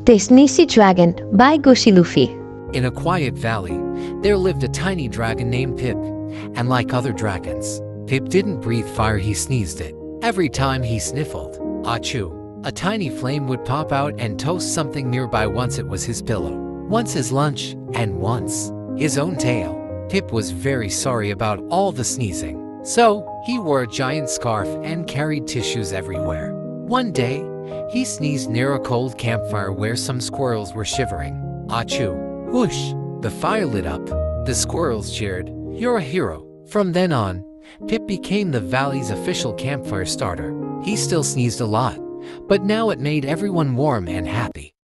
The Sneezy Dragon by Gushi Luffy. In a quiet valley, there lived a tiny dragon named Pip. And like other dragons, Pip didn't breathe fire, he sneezed it. Every time he sniffled, achoo, a tiny flame would pop out and toast something nearby. Once it was his pillow, once his lunch, and once his own tail. Pip was very sorry about all the sneezing, so he wore a giant scarf and carried tissues everywhere. One day, he sneezed near a cold campfire where some squirrels were shivering. Achoo! Whoosh! The fire lit up. The squirrels cheered, "You're a hero." From then on, Pip became the valley's official campfire starter. He still sneezed a lot, but now it made everyone warm and happy.